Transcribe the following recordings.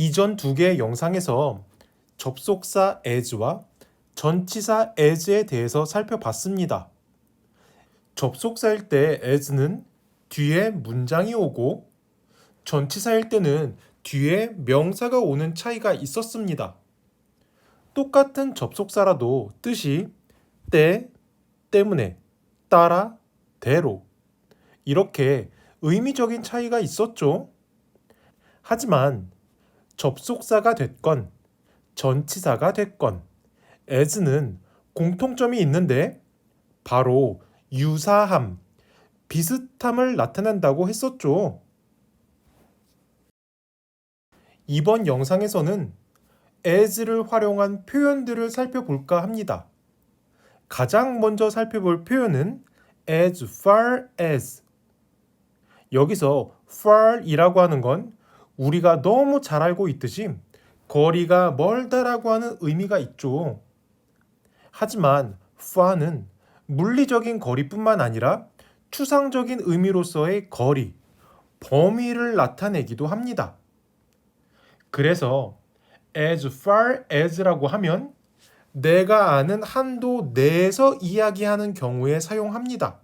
이전 두 개의 영상에서 접속사 as와 전치사 as에 대해서 살펴봤습니다. 접속사일 때 as는 뒤에 문장이 오고 전치사일 때는 뒤에 명사가 오는 차이가 있었습니다. 똑같은 접속사라도 뜻이 때, 때문에, 따라, 대로 이렇게 의미적인 차이가 있었죠. 하지만 접속사가 됐건 전치사가 됐건 as는 공통점이 있는데 바로 유사함, 비슷함을 나타낸다고 했었죠. 이번 영상에서는 as를 활용한 표현들을 살펴볼까 합니다. 가장 먼저 살펴볼 표현은 as far as. 여기서 far이라고 하는 건 우리가 너무 잘 알고 있듯이 거리가 멀다라고 하는 의미가 있죠. 하지만 far는 물리적인 거리뿐만 아니라 추상적인 의미로서의 거리, 범위를 나타내기도 합니다. 그래서 as far as라고 하면 내가 아는 한도 내에서 이야기하는 경우에 사용합니다.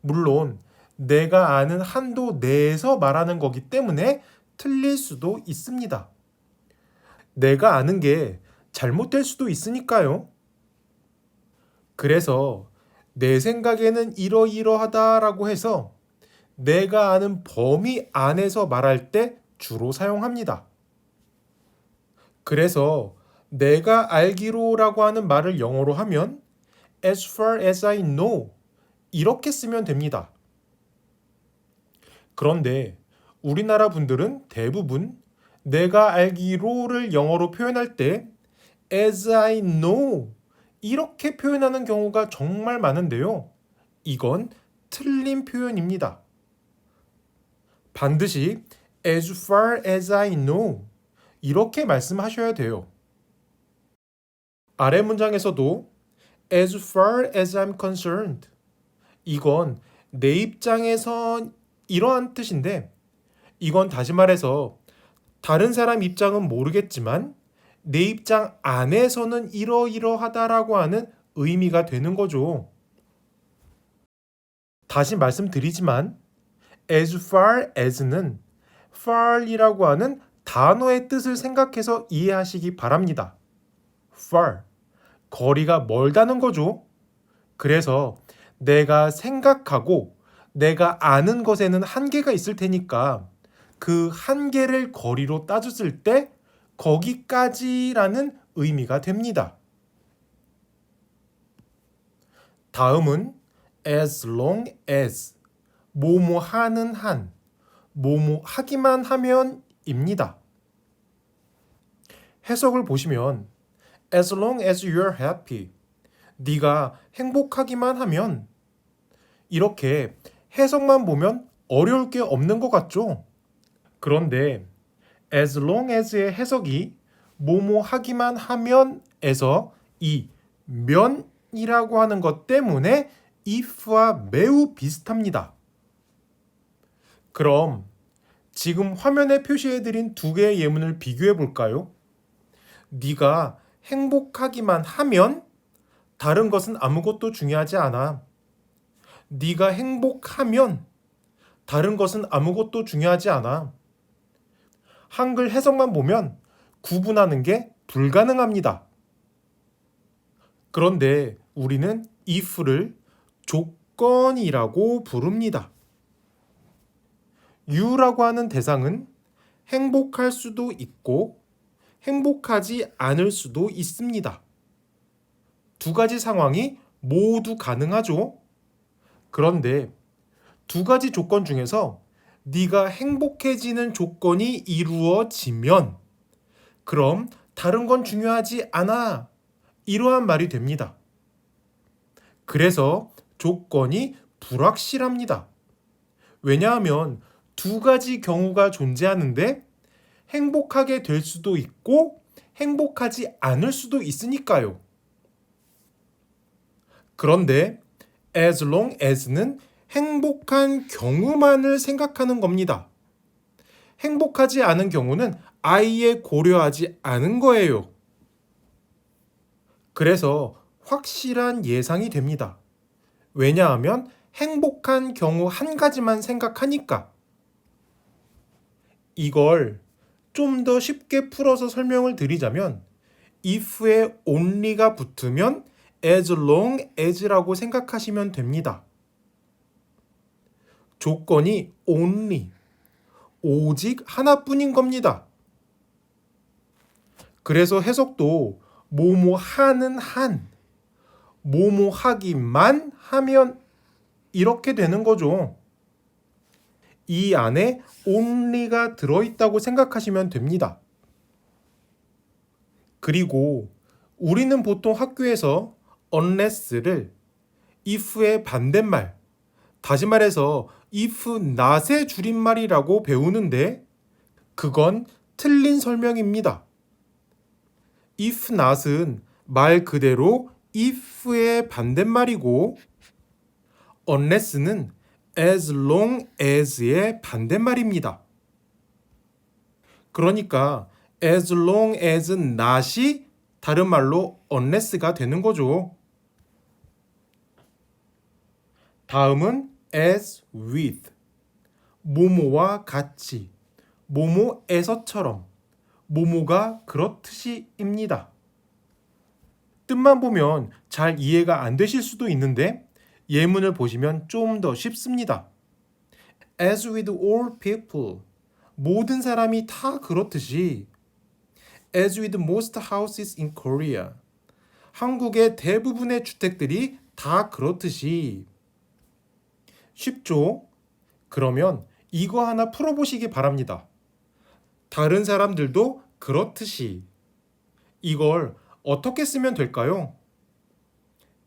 물론 내가 아는 한도 내에서 말하는 거기 때문에 틀릴 수도 있습니다. 내가 아는 게 잘못될 수도 있으니까요. 그래서 내 생각에는 이러이러하다라고 해서 내가 아는 범위 안에서 말할 때 주로 사용합니다. 그래서 내가 알기로라고 하는 말을 영어로 하면 as far as I know 이렇게 쓰면 됩니다. 그런데 우리나라 분들은 대부분 내가 알기로를 영어로 표현할 때 as I know 이렇게 표현하는 경우가 정말 많은데요. 이건 틀린 표현입니다. 반드시 as far as I know 이렇게 말씀하셔야 돼요. 아래 문장에서도 as far as I'm concerned 이건 내 입장에선 이러한 뜻인데 이건 다시 말해서 다른 사람 입장은 모르겠지만 내 입장 안에서는 이러이러하다라고 하는 의미가 되는 거죠. 다시 말씀드리지만 as far as는 far이라고 하는 단어의 뜻을 생각해서 이해하시기 바랍니다. far, 거리가 멀다는 거죠. 그래서 내가 생각하고 내가 아는 것에는 한계가 있을 테니까 그 한계를 거리로 따졌을 때 거기까지라는 의미가 됩니다. 다음은 as long as, 뭐뭐 하는 한, 뭐뭐 하기만 하면 입니다. 해석을 보시면 as long as you're happy, 네가 행복하기만 하면 이렇게 해석만 보면 어려울 게 없는 것 같죠? 그런데 as long as의 해석이 뭐뭐 하기만 하면에서 이 면이라고 하는 것 때문에 if와 매우 비슷합니다. 그럼 지금 화면에 표시해드린 두 개의 예문을 비교해 볼까요? 네가 행복하기만 하면 다른 것은 아무것도 중요하지 않아. 네가 행복하면 다른 것은 아무것도 중요하지 않아. 한글 해석만 보면 구분하는 게 불가능합니다. 그런데 우리는 if를 조건이라고 부릅니다. you라고 하는 대상은 행복할 수도 있고 행복하지 않을 수도 있습니다. 두 가지 상황이 모두 가능하죠. 그런데 두 가지 조건 중에서 네가 행복해지는 조건이 이루어지면 그럼 다른 건 중요하지 않아. 이러한 말이 됩니다. 그래서 조건이 불확실합니다. 왜냐하면 두 가지 경우가 존재하는데 행복하게 될 수도 있고 행복하지 않을 수도 있으니까요. 그런데 as long as는 행복한 경우만을 생각하는 겁니다. 행복하지 않은 경우는 아예 고려하지 않은 거예요. 그래서 확실한 예상이 됩니다. 왜냐하면 행복한 경우 한 가지만 생각하니까. 이걸 좀 더 쉽게 풀어서 설명을 드리자면 if에 only가 붙으면 as long as라고 생각하시면 됩니다. 조건이 only, 오직 하나뿐인 겁니다. 그래서 해석도 뭐뭐 하는 한, 뭐뭐 하기만 하면 이렇게 되는 거죠. 이 안에 only가 들어있다고 생각하시면 됩니다. 그리고 우리는 보통 학교에서 unless를 if의 반대말, 다시 말해서 if not의 줄임말이라고 배우는데 그건 틀린 설명입니다. if not은 말 그대로 if의 반대말이고 unless는 as long as의 반대말입니다. 그러니까 as long as not이 다른 말로 unless가 되는 거죠. 다음은 as with, 뭐뭐와 같이, 뭐뭐에서처럼, 뭐뭐가 그렇듯이입니다. 뜻만 보면 잘 이해가 안 되실 수도 있는데 예문을 보시면 좀 더 쉽습니다. As with all people, 모든 사람이 다 그렇듯이 As with most houses in Korea, 한국의 대부분의 주택들이 다 그렇듯이. 쉽죠? 그러면 이거 하나 풀어보시기 바랍니다. 다른 사람들도 그렇듯이. 이걸 어떻게 쓰면 될까요?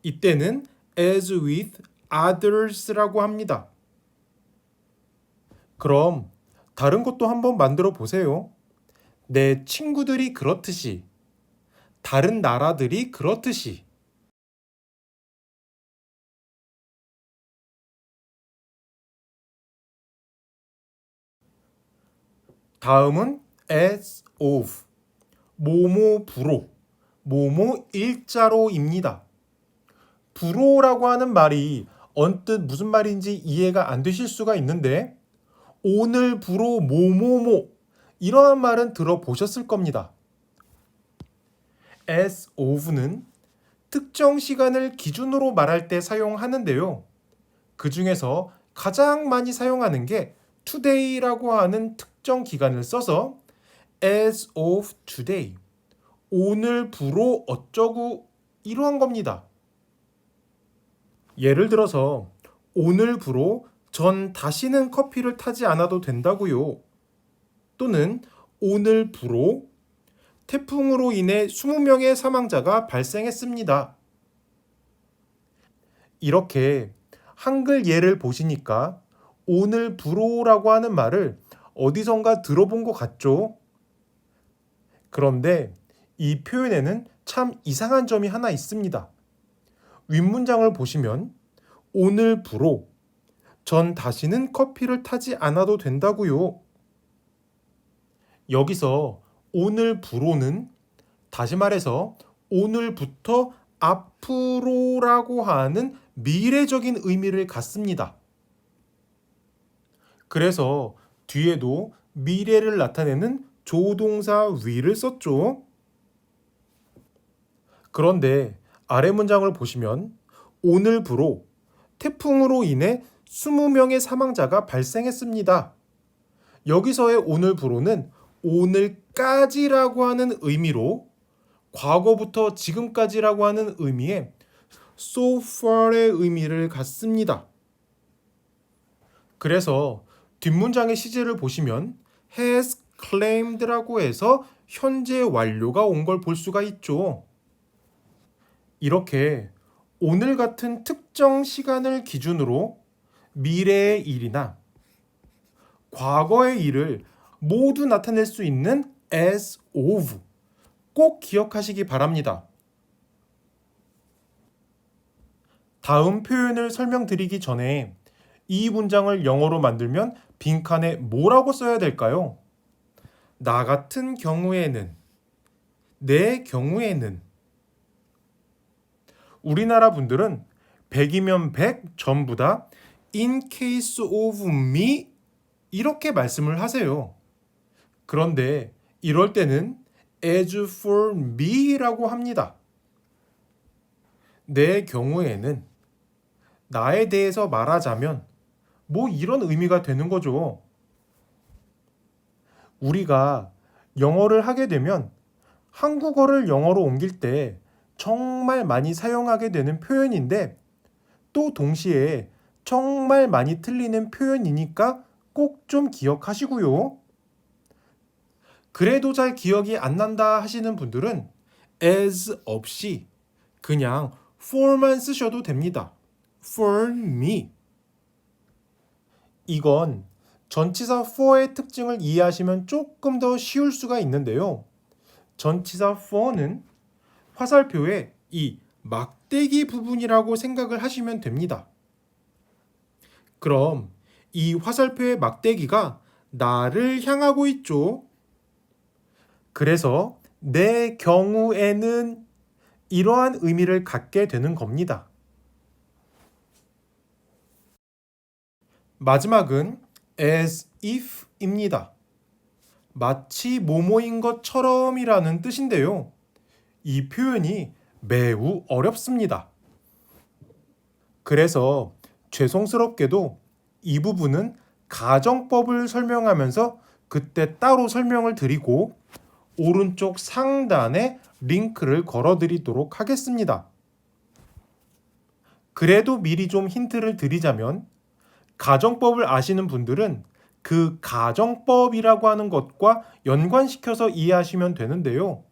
이때는 as with others라고 합니다. 그럼 다른 것도 한번 만들어 보세요. 내 친구들이 그렇듯이, 다른 나라들이 그렇듯이. 다음은 as of, 뭐뭐부로, 뭐뭐 일자로입니다. 부로라고 하는 말이 언뜻 무슨 말인지 이해가 안 되실 수가 있는데 오늘 부로 뭐뭐뭐 이러한 말은 들어보셨을 겁니다. as of는 특정 시간을 기준으로 말할 때 사용하는데요. 그 중에서 가장 많이 사용하는 게 today라고 하는 특정 기간을 써서 as of today, 오늘부로 어쩌고 이러한 겁니다. 예를 들어서 오늘부로 전 다시는 커피를 타지 않아도 된다고요. 또는 오늘부로 태풍으로 인해 20명의 사망자가 발생했습니다. 이렇게 한글 예를 보시니까 오늘부로라고 하는 말을 어디선가 들어본 것 같죠? 그런데 이 표현에는 참 이상한 점이 하나 있습니다. 윗문장을 보시면 오늘부로 전 다시는 커피를 타지 않아도 된다고요. 여기서 오늘부로는 다시 말해서 오늘부터 앞으로라고 하는 미래적인 의미를 갖습니다. 그래서 뒤에도 미래를 나타내는 조동사 will을 썼죠. 그런데 아래 문장을 보시면 오늘부로 태풍으로 인해 20명의 사망자가 발생했습니다. 여기서의 오늘부로는 오늘까지라고 하는 의미로 과거부터 지금까지라고 하는 의미의 so far의 의미를 갖습니다. 그래서 뒷문장의 시제를 보시면 has claimed라고 해서 현재 완료가 온 걸 볼 수가 있죠. 이렇게 오늘 같은 특정 시간을 기준으로 미래의 일이나 과거의 일을 모두 나타낼 수 있는 as of 꼭 기억하시기 바랍니다. 다음 표현을 설명드리기 전에 이 문장을 영어로 만들면 빈칸에 뭐라고 써야 될까요? 나 같은 경우에는, 내 경우에는. 우리나라 분들은 100이면 100 전부 다 in case of me 이렇게 말씀을 하세요. 그런데 이럴 때는 as for me라고 합니다. 내 경우에는, 나에 대해서 말하자면 뭐 이런 의미가 되는 거죠. 우리가 영어를 하게 되면 한국어를 영어로 옮길 때 정말 많이 사용하게 되는 표현인데 또 동시에 정말 많이 틀리는 표현이니까 꼭 좀 기억하시고요. 그래도 잘 기억이 안 난다 하시는 분들은 as 없이 그냥 for만 쓰셔도 됩니다. for me. 이건 전치사 for의 특징을 이해하시면 조금 더 쉬울 수가 있는데요. 전치사 for는 화살표의 이 막대기 부분이라고 생각을 하시면 됩니다. 그럼 이 화살표의 막대기가 나를 향하고 있죠. 그래서 내 경우에는 이러한 의미를 갖게 되는 겁니다. 마지막은 as if입니다. 마치 뭐뭐인 것처럼이라는 뜻인데요. 이 표현이 매우 어렵습니다. 그래서 죄송스럽게도 이 부분은 가정법을 설명하면서 그때 따로 설명을 드리고 오른쪽 상단에 링크를 걸어드리도록 하겠습니다. 그래도 미리 좀 힌트를 드리자면 가정법을 아시는 분들은 그 가정법이라고 하는 것과 연관시켜서 이해하시면 되는데요.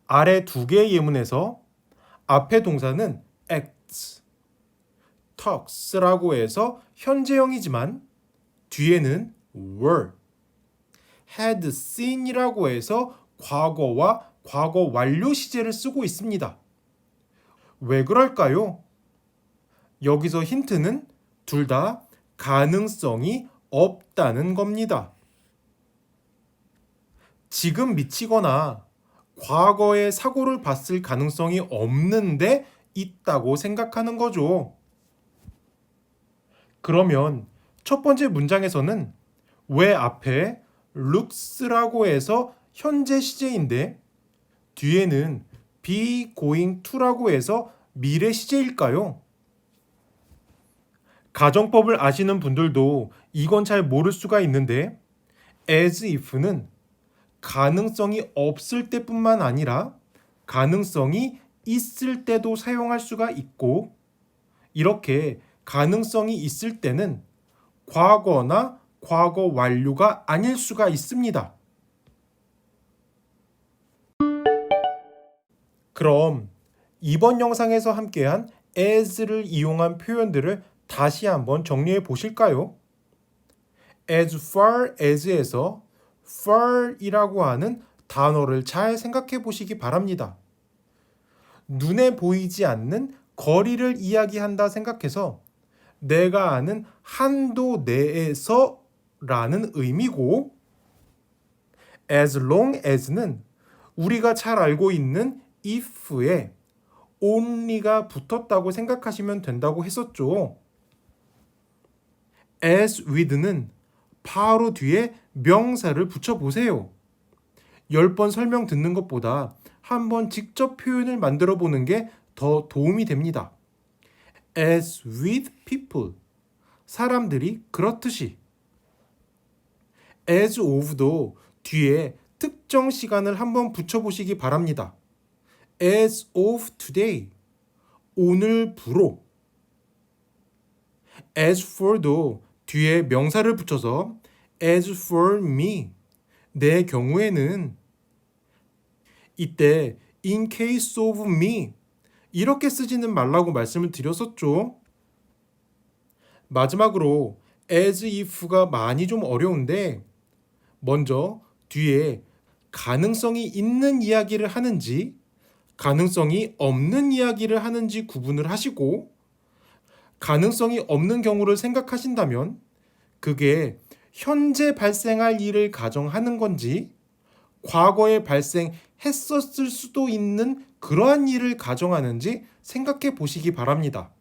아래 두 개의 예문에서 앞에 동사는 acts, talks라고 해서 현재형이지만 뒤에는 were, had seen이라고 해서 과거와 과거 완료 시제를 쓰고 있습니다. 왜 그럴까요? 여기서 힌트는 둘 다 가능성이 없다는 겁니다. 지금 미치거나 과거에 사고를 봤을 가능성이 없는데 있다고 생각하는 거죠. 그러면 첫 번째 문장에서는 왜 앞에 looks라고 해서 현재 시제인데 뒤에는 be going to라고 해서 미래 시제일까요? 가정법을 아시는 분들도 이건 잘 모를 수가 있는데 as if는 가능성이 없을 때뿐만 아니라 가능성이 있을 때도 사용할 수가 있고 이렇게 가능성이 있을 때는 과거나 과거 완료가 아닐 수가 있습니다. 그럼 이번 영상에서 함께한 as를 이용한 표현들을 다시 한번 정리해 보실까요? as far as에서 far이라고 하는 단어를 잘 생각해 보시기 바랍니다. 눈에 보이지 않는 거리를 이야기한다 생각해서 내가 아는 한도 내에서 라는 의미고 as long as는 우리가 잘 알고 있는 if에 only가 붙었다고 생각하시면 된다고 했었죠. as with는 바로 뒤에 명사를 붙여보세요. 10번 설명 듣는 것보다 한번 직접 표현을 만들어 보는 게 더 도움이 됩니다. as with people, 사람들이 그렇듯이. as of도 뒤에 특정 시간을 한번 붙여보시기 바랍니다. as of today, 오늘부로. as for도 뒤에 명사를 붙여서 as for me, 내 경우에는. 이때 in case of me 이렇게 쓰지는 말라고 말씀을 드렸었죠. 마지막으로 as if가 많이 좀 어려운데 먼저 뒤에 가능성이 있는 이야기를 하는지 가능성이 없는 이야기를 하는지 구분을 하시고 가능성이 없는 경우를 생각하신다면 그게 현재 발생할 일을 가정하는 건지 과거에 발생했었을 수도 있는 그러한 일을 가정하는지 생각해 보시기 바랍니다.